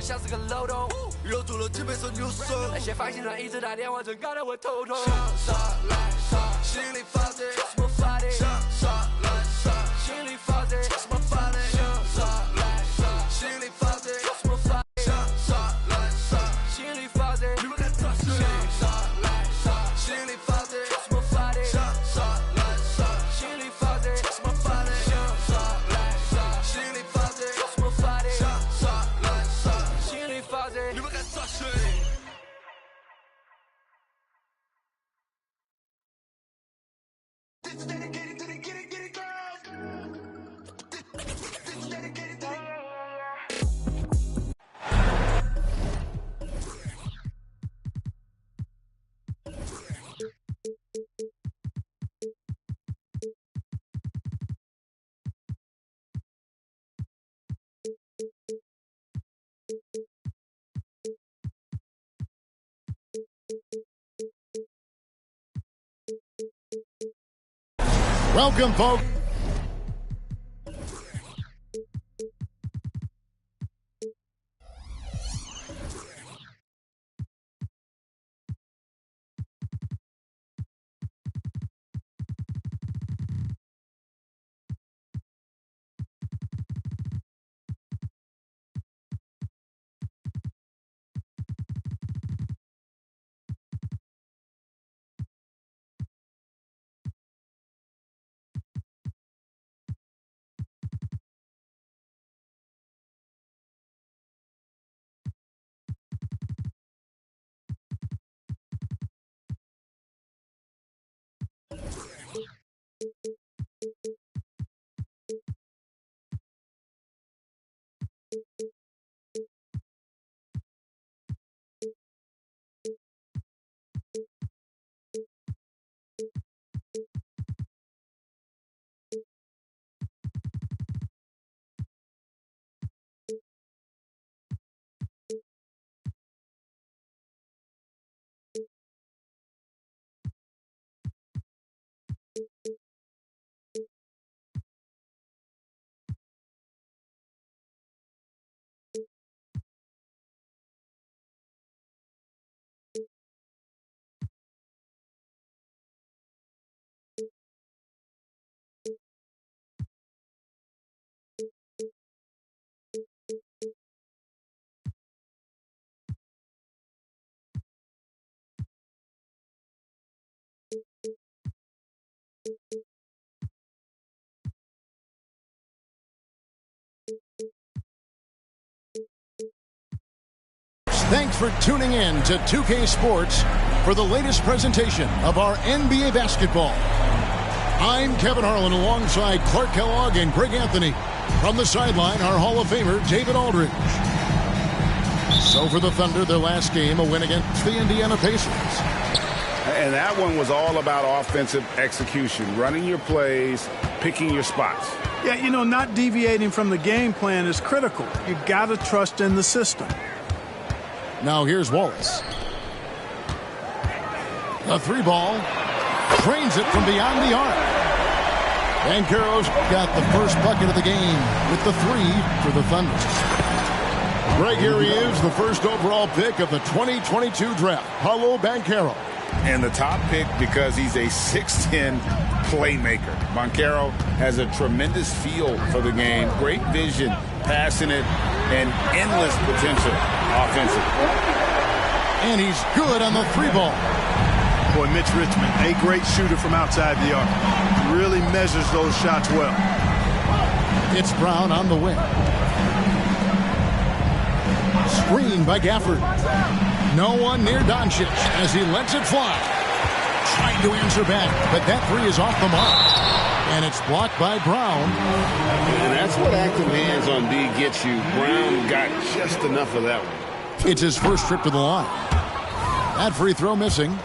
像是个漏洞，留住了金杯手牛手。那些发行人一直打电话，真搞得我头痛。上来上，心里发呆，什么发的？上来上，心里发的，什么发呆？上来上，心里发呆，什么发的？上来上，心里发的，你们该抓谁？上来上，心里发呆，什么发的？上来上，心里发的，什么发呆？上来上，心里发呆，什么发的？上来上，心里发的，你们该抓谁？This is dedicated to the get it girls. This is dedicated to the Welcome, folks. Thanks for tuning in to 2K Sports for the latest presentation of our NBA basketball. I'm Kevin Harlan alongside Clark Kellogg and Greg Anthony. From the sideline, our Hall of Famer, David Aldridge. So for the Thunder, their last game, a win against the Indiana Pacers. And that one was all about offensive execution, running your plays, picking your spots. Yeah, you know, not deviating from the game plan is critical. You got to trust in the system. Now here's Wallace. The three ball. Trains it from beyond the arc. Banchero's got the first bucket of the game with the three for the Thunder. Greg, here he is, the first overall pick of the 2022 draft, Paolo Banchero. And the top pick because he's a 6'10 playmaker. Banchero has a tremendous feel for the game, great vision, passing it, and endless potential offensively. And he's good on the three ball. Boy, Mitch Richmond, a great shooter from outside the arc. Really measures those shots well. It's Brown on the wing. Screen by Gafford. No one near Doncic as he lets it fly. Trying to answer back, but that three is off the mark. And it's blocked by Brown. And that's what active hands on D gets you. Brown got just enough of that one. It's his first trip to the line. That free throw missing.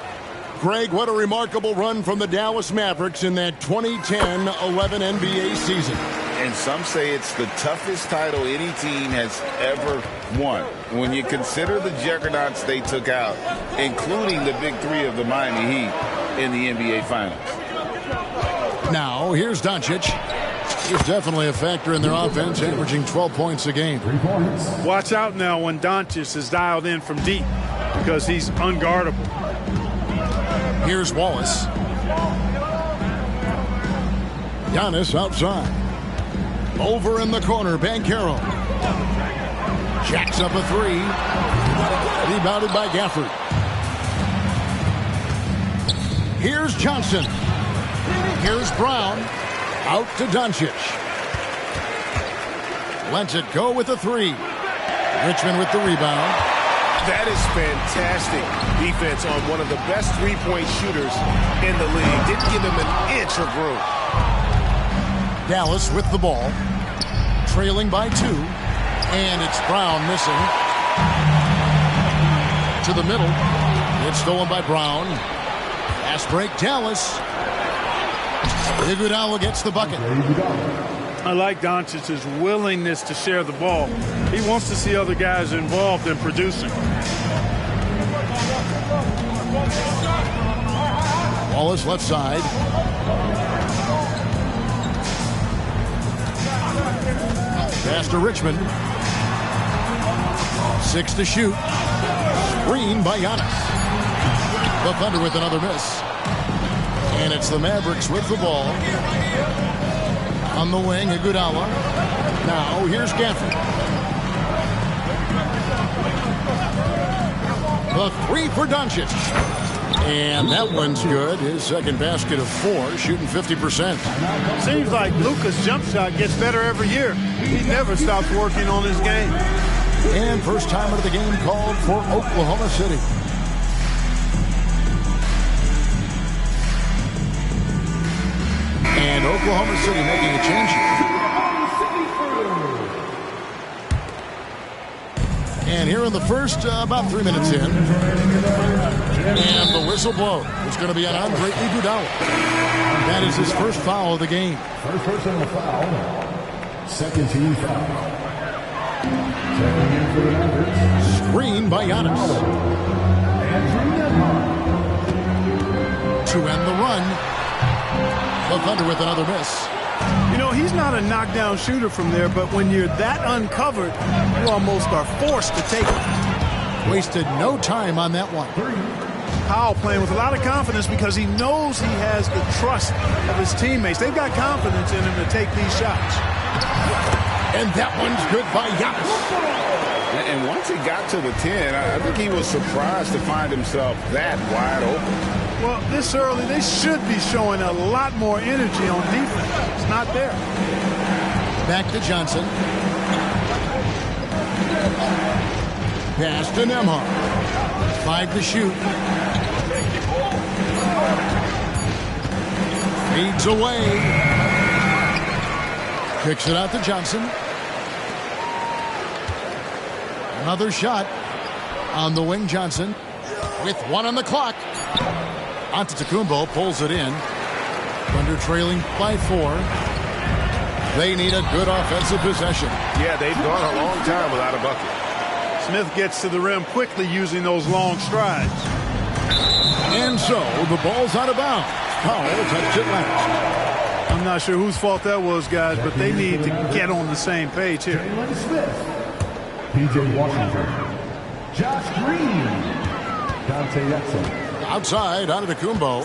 Greg, what a remarkable run from the Dallas Mavericks in that 2010-11 NBA season. And some say it's the toughest title any team has ever won. When you consider the juggernauts they took out, including the big three of the Miami Heat in the NBA Finals. Now, here's Doncic. He's definitely a factor in their offense, averaging 12 points a game. Watch out now when Doncic is dialed in from deep because he's unguardable. Here's Wallace. Giannis outside. Over in the corner, Banchero. Jacks up a three. Rebounded by Gafford. Here's Johnson. Here's Brown. Out to Doncic. Lets it go with a three. Richmond with the rebound. That is fantastic defense on one of the best three-point shooters in the league. Didn't give him an inch of room. Dallas with the ball. Trailing by 2. And it's Brown missing. To the middle. It's stolen by Brown. Fast break, Dallas. Iguodala gets the bucket. I like Doncic's willingness to share the ball. He wants to see other guys involved in producing. Wallace left side. Pass to Richmond. 6 to shoot. Screen by Giannis. The Thunder with another miss. And it's the Mavericks with the ball. On the wing, Iguodala. Now, here's Gafford. The three for Doncic. And that one's good. His second basket of 4, shooting 50%. Seems like Luka's jump shot gets better every year. He never stops working on his game. And first time of the game called for Oklahoma City. And Oklahoma City making a change. And here in the first, about 3 minutes in. And the whistle blow is going to be on Andre Iguodala. That is his first foul of the game. First personal foul. Second team foul. Second game for the Mavericks. Screen by Giannis. To end the run. The Thunder with another miss. You know, he's not a knockdown shooter from there, but when you're that uncovered, you almost are forced to take it. Wasted no time on that one. Powell playing with a lot of confidence because he knows he has the trust of his teammates. They've got confidence in him to take these shots. And that one's good by Giannis. And once he got to the 10, I think he was surprised to find himself that wide open. Well, this early, they should be showing a lot more energy on defense. It's not there. Back to Johnson. Pass to Nembhard. 5 to shoot. Feeds away. Kicks it out to Johnson. Another shot on the wing, Johnson. With 1 on the clock. Antetokounmpo pulls it in. Thunder trailing by 4. They need a good offensive possession. Yeah, they've gone a long time without a bucket. Smith gets to the rim quickly using those long strides. And so the ball's out of bounds. Powell touched it last. I'm not sure whose fault that was, guys, but they need to get on the same page here. Jalen Smith. P.J. Washington. Josh Green. Dante Exum. Outside, Antetokounmpo.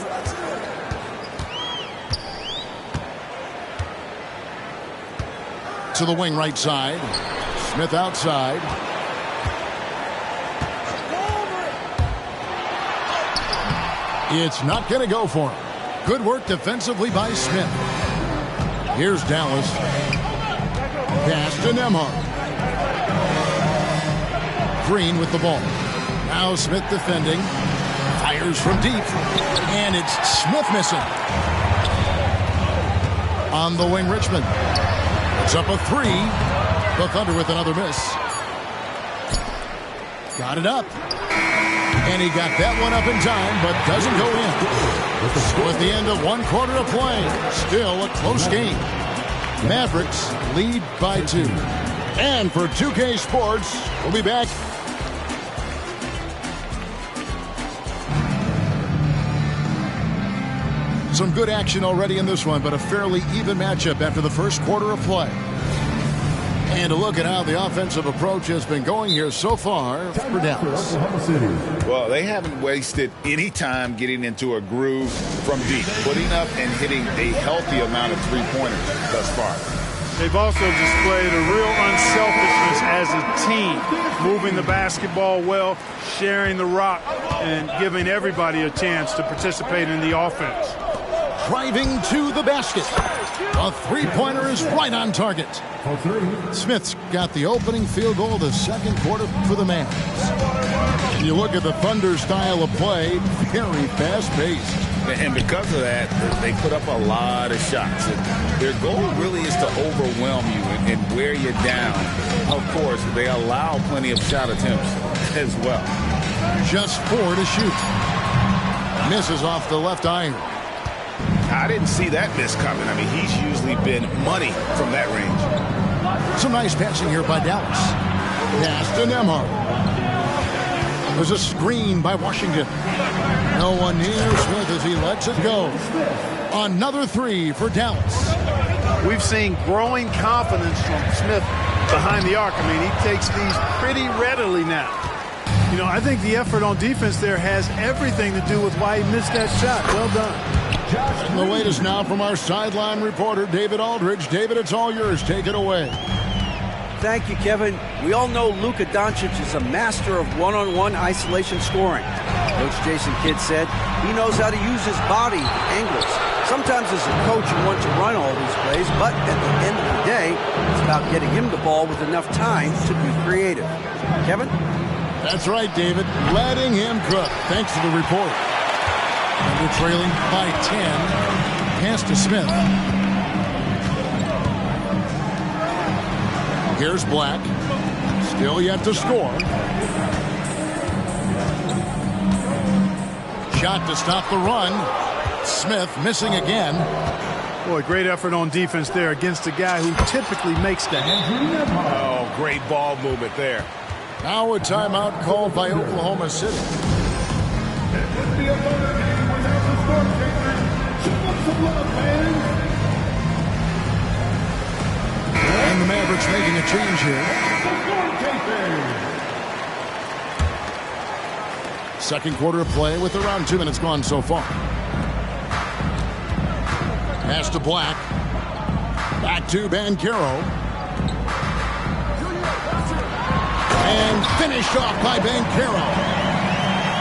To the wing right side. Smith outside. It's not going to go for him. Good work defensively by Smith. Here's Dallas. Pass to Nembhard. Green with the ball. Now Smith defending. Fires from deep. And it's Smith missing. On the wing, Richmond. It's up a 3. The Thunder with another miss. Got it up. And he got that one up in time, but doesn't go in. So at the end of 1 quarter of play, still a close game. Mavericks lead by 2. And for 2K Sports, we'll be back. Some good action already in this one, but a fairly even matchup after the first quarter of play. And a look at how the offensive approach has been going here so far for Dallas. Well, they haven't wasted any time getting into a groove from deep, putting up and hitting a healthy amount of three-pointers thus far. They've also displayed a real unselfishness as a team, moving the basketball well, sharing the rock, and giving everybody a chance to participate in the offense. Driving to the basket. A three-pointer is right on target. Smith's got the opening field goal of the second quarter for the Mavs. You look at the Thunder style of play, very fast-paced. And because of that, they put up a lot of shots. And their goal really is to overwhelm you and wear you down. Of course, they allow plenty of shot attempts as well. Just 4 to shoot. Misses off the left iron. I didn't see that miss coming. I mean, he's usually been money from that range. Some nice passing here by Dallas. Pass to Nembhard. There's a screen by Washington. No one near Smith as he lets it go. Another three for Dallas. We've seen growing confidence from Smith behind the arc. I mean, he takes these pretty readily now. You know, I think the effort on defense there has everything to do with why he missed that shot. Well done. And the latest now from our sideline reporter, David Aldridge. David, it's all yours. Take it away. Thank you, Kevin. We all know Luka Doncic is a master of one-on-one isolation scoring. Coach Jason Kidd said he knows how to use his body angles. Sometimes as a coach you want to run all these plays, but at the end of the day, it's about getting him the ball with enough time to be creative. Kevin? That's right, David. Letting him cook. Thanks to the report. And we're trailing by 10. Pass to Smith. Here's Black. Still yet to score. Shot to stop the run. Smith missing again. Boy, great effort on defense there against a guy who typically makes that. Oh, great ball movement there. Now a timeout called by Oklahoma City. And the Mavericks making a change here. Second quarter of play with around 2 minutes gone so far. Pass to Black. Back to Banchero. And finished off by Banchero.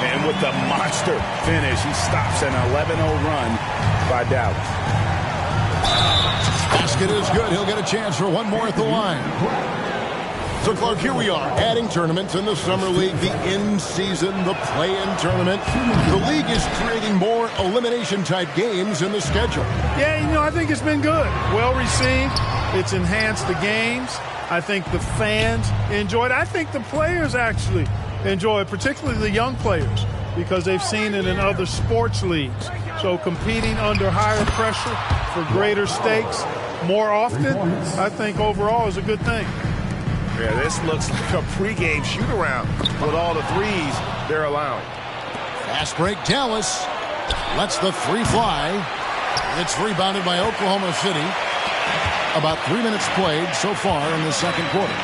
And with the monster finish, he stops an 11-0 run by Dallas. Basket is good. He'll get a chance for one more at the line. So, Clark, here we are, adding tournaments in the Summer League, the in-season, the play-in tournament. The league is creating more elimination-type games in the schedule. Yeah, you know, I think it's been good. Well received. It's enhanced the games. I think the fans enjoy it. I think the players actually enjoy it, particularly the young players, because they've seen it in other sports leagues. So competing under higher pressure for greater stakes more often, I think overall is a good thing. Yeah, this looks like a pregame shoot-around with all the threes they're allowing. Fast break, Dallas lets the three fly. It's rebounded by Oklahoma City. About 3 minutes played so far in the second quarter.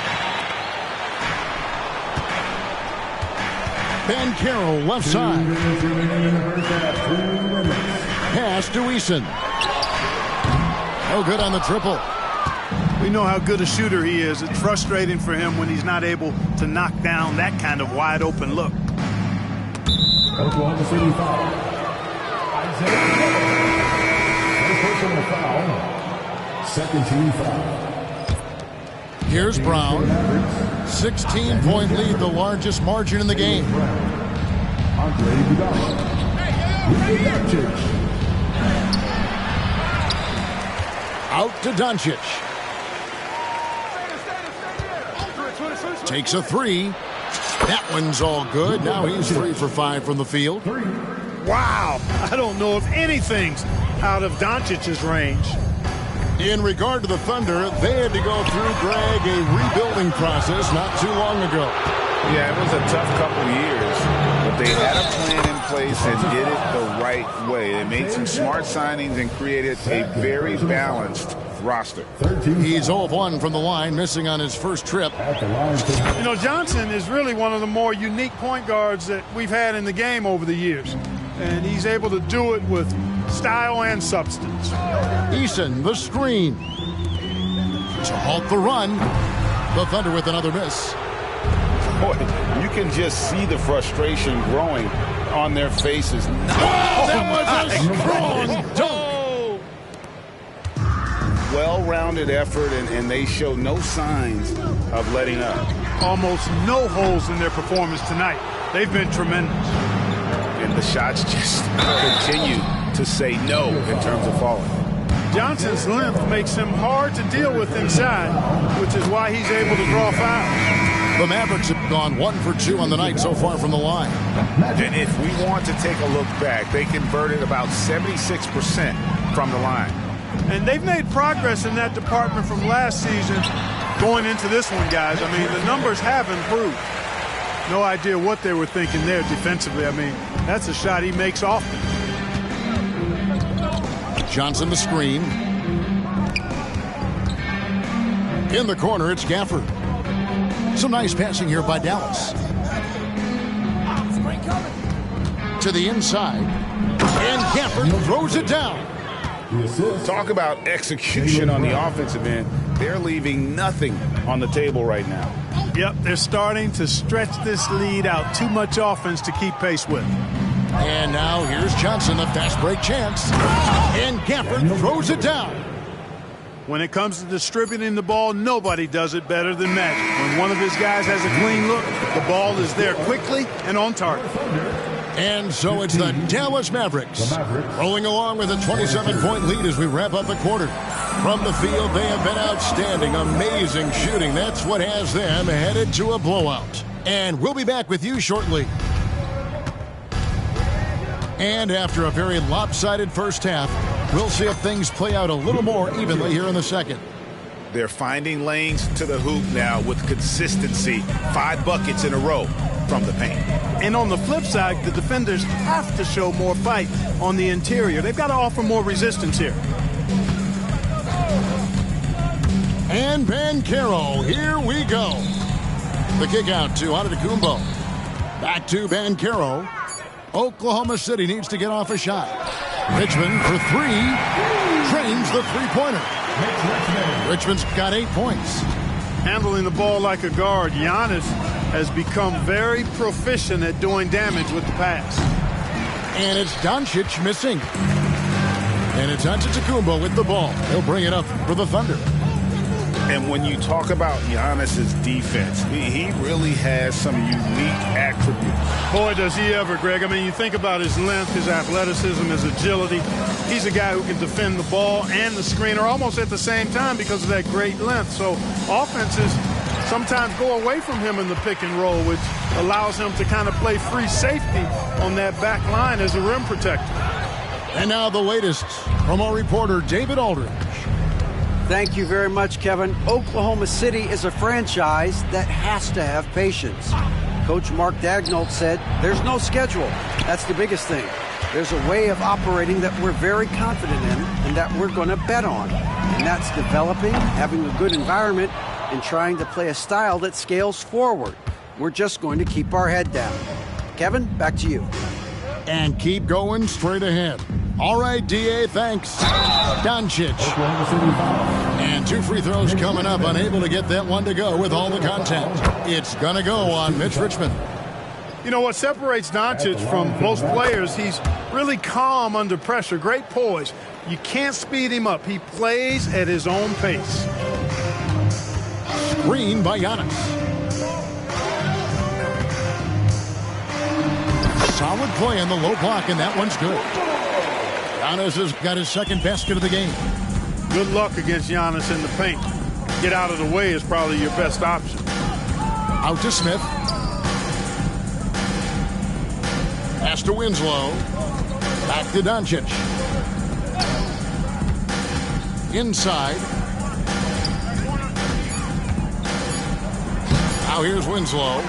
Banchero left side. Pass to Eason. No good on the triple. We know how good a shooter he is. It's frustrating for him when he's not able to knock down that kind of wide open look. Oklahoma City foul. Isaiah personal foul. Second team foul. Here's Brown. 16-point lead, the largest margin in the game. Andre Iguodala. Out to Doncic. Takes a three. That one's all good. Now he's 3 for 5 from the field. Wow. I don't know if anything's out of Doncic's range. In regard to the Thunder, they had to go through, Greg, a rebuilding process not too long ago. Yeah, it was a tough couple of years, but They had a plan in place and did it the right way. They made some smart signings and created a very balanced roster. He's 0 of 1 from the line, missing on his first trip. You know, Johnson is really one of the more unique point guards that we've had in the game over the years. And he's able to do it with style and substance. Eason, the screen. To halt the run. The Thunder with another miss. Boy, you can just see the frustration growing on their faces. That was a strong dunk. Well-rounded effort, and they show no signs of letting up. Almost no holes in their performance tonight. They've been tremendous. And the shots just continue to say no in terms of falling. Johnson's length makes him hard to deal with inside, which is why he's able to draw fouls. The Mavericks have gone 1 for 2 on the night so far from the line. And if we want to take a look back, they converted about 76% from the line. And they've made progress in that department from last season going into this one, guys. I mean, the numbers have improved. No idea what they were thinking there defensively. I mean, that's a shot he makes often. Johnson the screen. In the corner, it's Gafford. Some nice passing here by Dallas. To the inside. And Gafford throws it down. Talk about execution on the offensive end. They're leaving nothing on the table right now. Yep, they're starting to stretch this lead out. Too much offense to keep pace with. And now here's Johnson, the fast break chance. And Gafford throws it down. When it comes to distributing the ball, nobody does it better than Magic. When one of his guys has a clean look, the ball is there quickly and on target. And so it's the Dallas Mavericks rolling along with a 27-point lead as we wrap up the quarter. From the field, they have been outstanding, amazing shooting. That's what has them headed to a blowout. And we'll be back with you shortly. And after a very lopsided first half, we'll see if things play out a little more evenly here in the second. They're finding lanes to the hoop now with consistency. 5 buckets in a row from the paint. And on the flip side, the defenders have to show more fight on the interior. They've got to offer more resistance here. And Banchero, here we go. The kick out to Antetokounmpo. Back to Banchero. Oklahoma City needs to get off a shot. Richmond for 3. Drains the three-pointer. Richmond's got 8 points. Handling the ball like a guard, Giannis has become very proficient at doing damage with the pass. And it's Doncic missing. And it's Antetokounmpo with the ball. He'll bring it up for the Thunder. And when you talk about Giannis's defense, he really has some unique attributes. Boy, does he ever, Greg. I mean, you think about his length, his athleticism, his agility. He's a guy who can defend the ball and the screener almost at the same time because of that great length. So offenses sometimes go away from him in the pick and roll, which allows him to kind of play free safety on that back line as a rim protector. And now the latest from our reporter, David Aldridge. Thank you very much, Kevin. Oklahoma City is a franchise that has to have patience. Coach Mark Daigneault said, there's no schedule. That's the biggest thing. There's a way of operating that we're very confident in and that we're going to bet on. And that's developing, having a good environment, and trying to play a style that scales forward. We're just going to keep our head down. Kevin, back to you. And keep going straight ahead. All right, D.A., thanks. Doncic. And 2 free throws coming up, unable to get that one to go with all the contact. It's going to go on Mitch Richmond. You know what separates Doncic from most players, he's really calm under pressure, great poise. You can't speed him up. He plays at his own pace. Screen by Giannis. Solid play on the low block, and that one's good. Giannis has got his second basket of the game. Good luck against Giannis in the paint. Get out of the way is probably your best option. Out to Smith. Pass to Winslow. Back to Doncic. Inside. Now here's Winslow.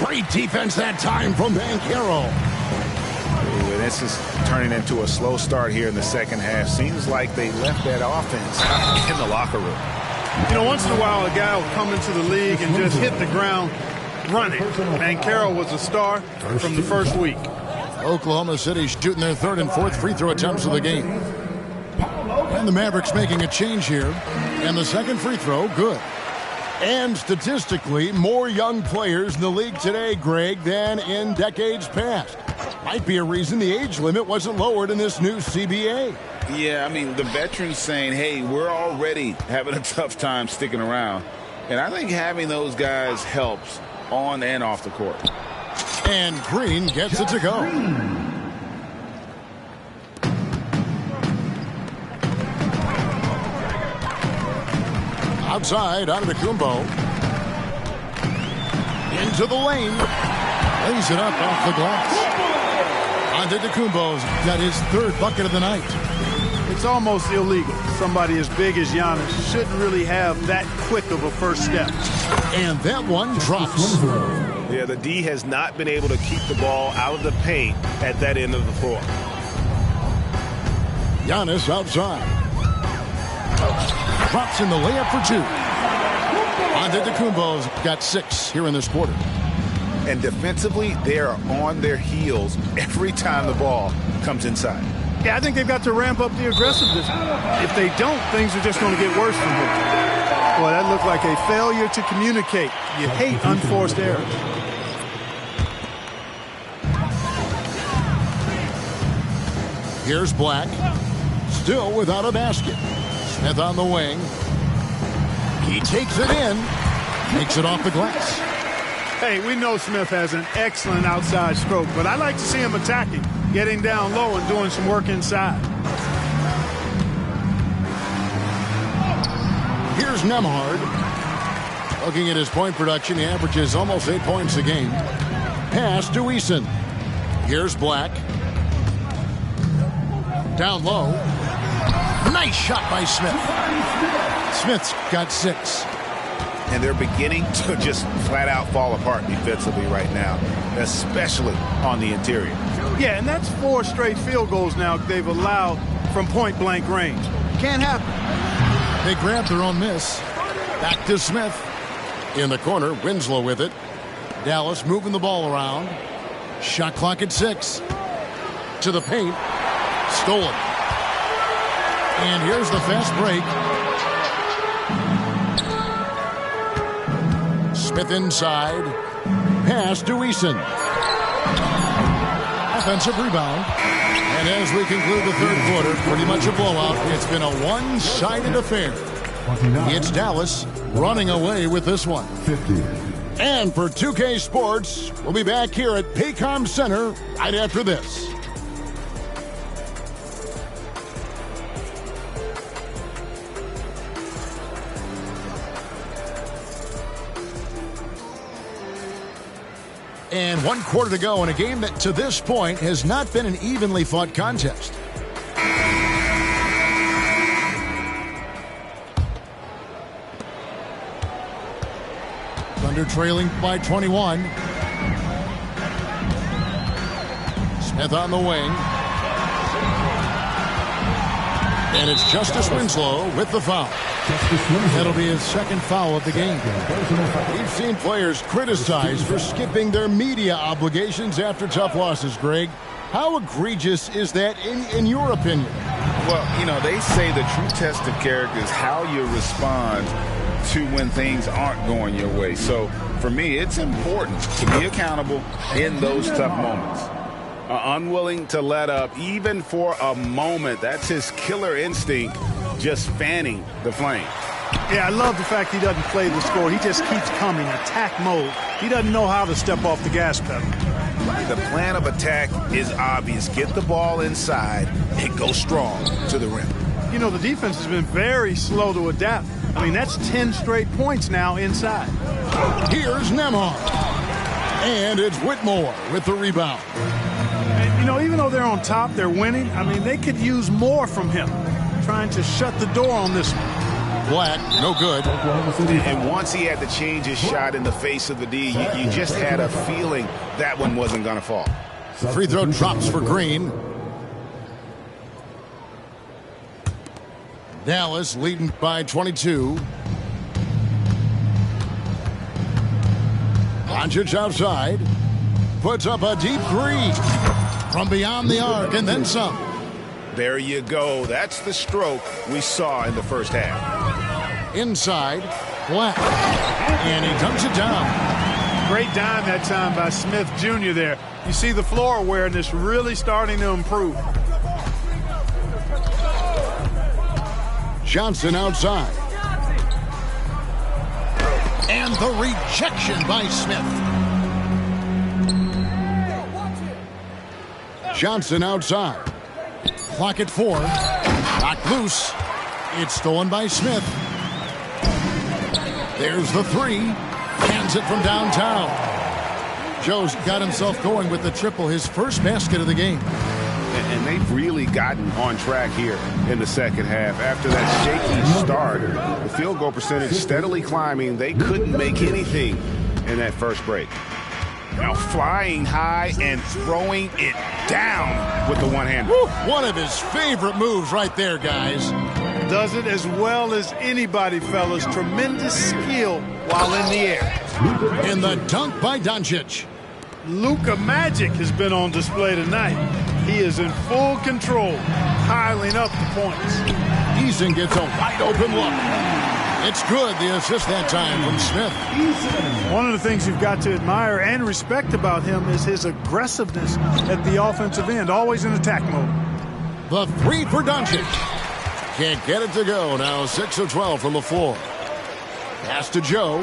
Great defense that time from Banchero. Ooh, and this is turning into a slow start here in the second half. Seems like they left that offense in the locker room. You know, once in a while, a guy will come into the league and just hit the ground running. Banchero was a star from the first week. Oklahoma City shooting their third and fourth free throw attempts of the game. And the Mavericks making a change here. And the second free throw, good. And statistically, more young players in the league today, Greg, than in decades past. Might be a reason the age limit wasn't lowered in this new CBA. Yeah, I mean, the veterans saying, hey, we're already having a tough time sticking around. And I think having those guys helps on and off the court. And Green gets it to go. Outside, Antetokounmpo. Into the lane. Lays it up off the glass. Antetokounmpo's got his third bucket of the night. It's almost illegal. Somebody as big as Giannis shouldn't really have that quick of a first step. And that one drops. Yeah, the D has not been able to keep the ball out of the paint at that end of the floor. Giannis outside. Drops in the layup for two. Antetokounmpo's got 6 here in this quarter. And defensively, they are on their heels every time the ball comes inside. Yeah, I think they've got to ramp up the aggressiveness. If they don't, things are just going to get worse from here. Boy, that looked like a failure to communicate. You hate unforced errors. Here's Black. Still without a basket. Smith on the wing. He takes it in. Makes it off the glass. Hey, we know Smith has an excellent outside stroke, but I like to see him attacking, getting down low and doing some work inside. Here's Nembhard. Looking at his point production, he averages almost 8 points a game. Pass to Eason. Here's Black. Down low. Nice shot by Smith. Smith's got 6. And they're beginning to just flat out fall apart defensively right now, especially on the interior. Yeah, and that's 4 straight field goals now they've allowed from point-blank range. Can't happen. They grab their own miss. Back to Smith. In the corner, Winslow with it. Dallas moving the ball around. Shot clock at 6. To the paint. Stolen. And here's the fast break. Smith inside. Pass to Eason. Offensive rebound. And as we conclude the third quarter, pretty much a blowout. It's been a one-sided affair. It's Dallas running away with this one. 50. And for 2K Sports, we'll be back here at Paycom Center right after this. And 1 quarter to go in a game that to this point has not been an evenly fought contest. Thunder trailing by 21. Smith on the wing. And it's Justice Winslow with the foul. That'll be his second foul of the game. We've seen players criticized for skipping their media obligations after tough losses, Greg. How egregious is that in your opinion? Well, you know, they say the true test of character is how you respond to when things aren't going your way. So for me, it's important to be accountable in those tough moments. Unwilling to let up even for a moment. That's his killer instinct, just fanning the flame. Yeah, I love the fact he doesn't play the score. He just keeps coming, attack mode. He doesn't know how to step off the gas pedal. The plan of attack is obvious. Get the ball inside and go strong to the rim. You know, the defense has been very slow to adapt. I mean, that's 10 straight points now inside. Here's Nembhard. And it's Whitmore with the rebound. And, you know, even though they're on top, they're winning. I mean, they could use more from him. Trying to shut the door on this one. Black, no good. And once he had to change his shot in the face of the D, you just had a feeling that one wasn't going to fall. Free throw drops for Green. Dallas leading by 22. Doncic outside. Puts up a deep three from beyond the arc and then some. There you go. That's the stroke we saw in the first half. Inside, Black. And he dumps it down. Great dime that time by Smith Jr. there. You see the floor awareness really starting to improve. Johnson outside. And the rejection by Smith. Johnson outside. Clock at 4. Knocked loose. It's stolen by Smith. There's the 3. Hands it from downtown. Joe's got himself going with the triple, his first basket of the game. And they've really gotten on track here in the second half. After that shaky start, the field goal percentage steadily climbing. They couldn't make anything in that first break. Now flying high and throwing it down with the one-hander. One of his favorite moves right there, guys. Does it as well as anybody, fellas. Tremendous skill while in the air. In the dunk by Doncic. Luka Magic has been on display tonight. He is in full control, piling up the points. Eason gets a wide open look. It's good, the assist that time from Smith. One of the things you've got to admire and respect about him is his aggressiveness at the offensive end, always in attack mode. The 3 for Doncic. Can't get it to go. Now 6 of 12 for LaFleur. Pass to Joe.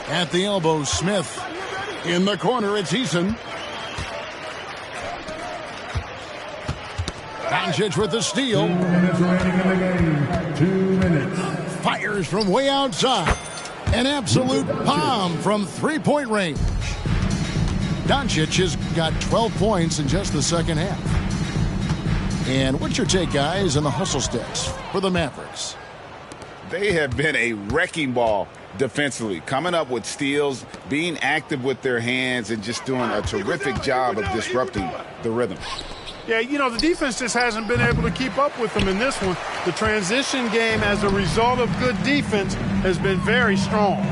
At the elbow, Smith. In the corner, it's Eason. Doncic with the steal. 2 minutes remaining in the game. 2 minutes. Fires from way outside. An absolute bomb from three-point range. Doncic has got 12 points in just the second half. And what's your take, guys, on the hustle sticks for the Mavericks? They have been a wrecking ball defensively, coming up with steals, being active with their hands, and just doing a terrific job of disrupting the rhythm. Yeah, you know, the defense just hasn't been able to keep up with them in this one. The transition game, as a result of good defense, has been very strong.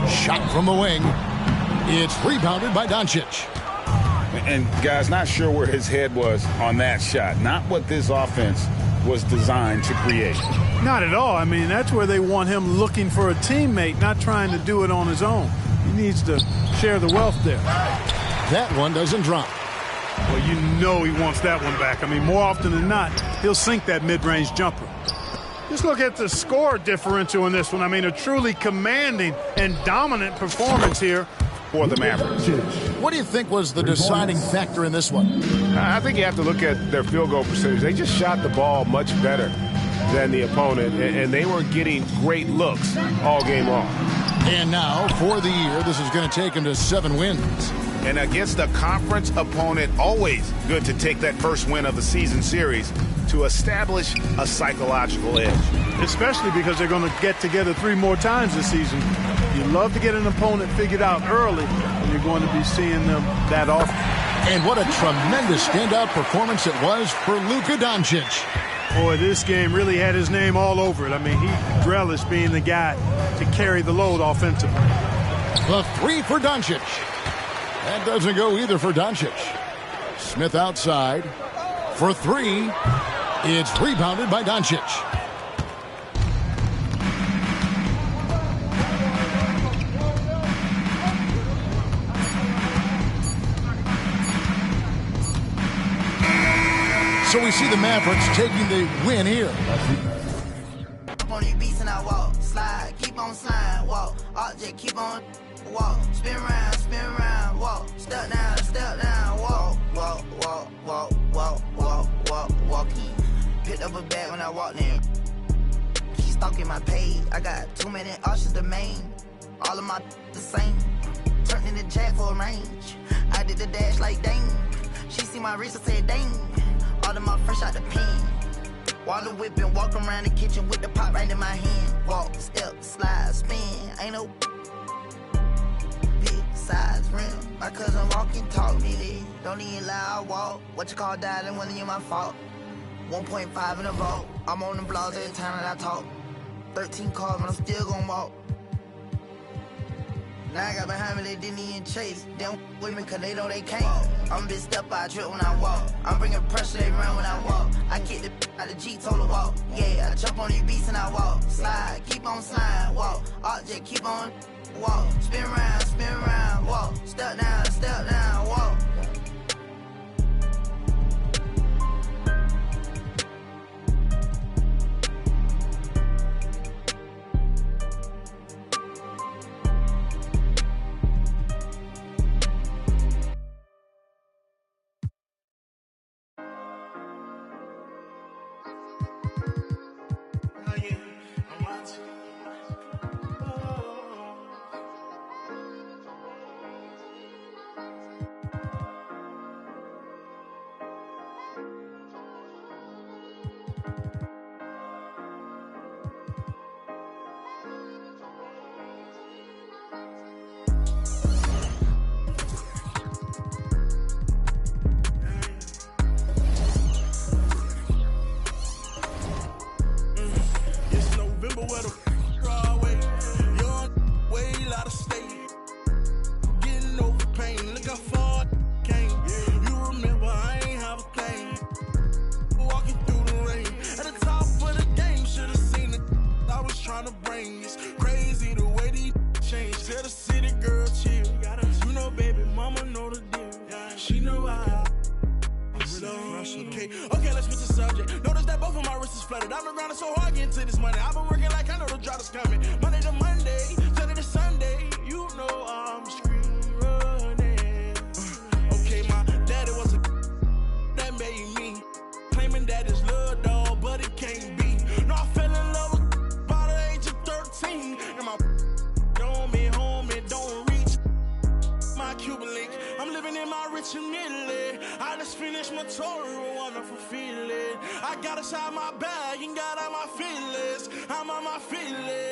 Shot from the wing. It's rebounded by Doncic. And, guys, not sure where his head was on that shot. Not what this offense was designed to create. Not at all. I mean, that's where they want him looking for a teammate, not trying to do it on his own. He needs to share the wealth there. That one doesn't drop. Well, you know he wants that one back. I mean, more often than not, he'll sink that mid-range jumper. Just look at the score differential in this one. I mean, a truly commanding and dominant performance here for the Mavericks. What do you think was the deciding factor in this one? I think you have to look at their field goal percentage. They just shot the ball much better than the opponent, and they were getting great looks all game long. And now, for the year, this is going to take them to 7 wins. And against a conference opponent, always good to take that first win of the season series to establish a psychological edge. Especially because they're going to get together 3 more times this season. You love to get an opponent figured out early, and you're going to be seeing them that often. And what a tremendous standout performance it was for Luka Doncic. Boy, this game really had his name all over it. I mean, he relished being the guy to carry the load offensively. The 3 for Doncic. That doesn't go either for Doncic. Smith outside. For 3, it's rebounded by Doncic. So we see the Mavericks taking the win here. On these beats and I walk, slide, keep on sliding, walk, object, keep on walk, spin around, walk, step down, walk, walking. Picked up a bag when I walked in. She stalking my page. I got too many options to main. All of my the same. Turned in the jack for a range. I did the dash like dang. She see my wrist and said dang. All of my fresh out the pen. Water whipping, walk around the kitchen with the pot right in my hand. Walk, step, slide, spin. Ain't no big size rim. My cousin walking, talk me there. Don't even lie, I walk. What you call dialing, wasn't even my fault. 1.5 in the vault. I'm on the blogs every time that I talk. 13 cars, but I'm still gon' walk. Now I got behind me, they didn't even chase. They don't with me cause they know they can't. I'm a big step by trip when I walk. I'm bringing pressure, they run when I walk. I kick the out the G, told her walk. Yeah, I jump on these beats and I walk. Slide, keep on sliding, walk. Object, keep on walk. Spin round, walk. Step down, walk. Okay, let's switch the subject. Notice that both of my wrists is flooded. I've been grinding so hard getting to this money. I've been working like I know the drop is coming. Monday to Monday, Saturday to Sunday. You know I'm screen running. Okay, my daddy was a that made me. Claiming that it's love, dog, but it can't be. No, I fell in love with by the age of 13. And my homie, don't reach my Cuban link. I'm living in my rich and Italy. I just finished my tour, a wonderful feeling. I got inside my bag and got out my feelings. I'm on my feelings.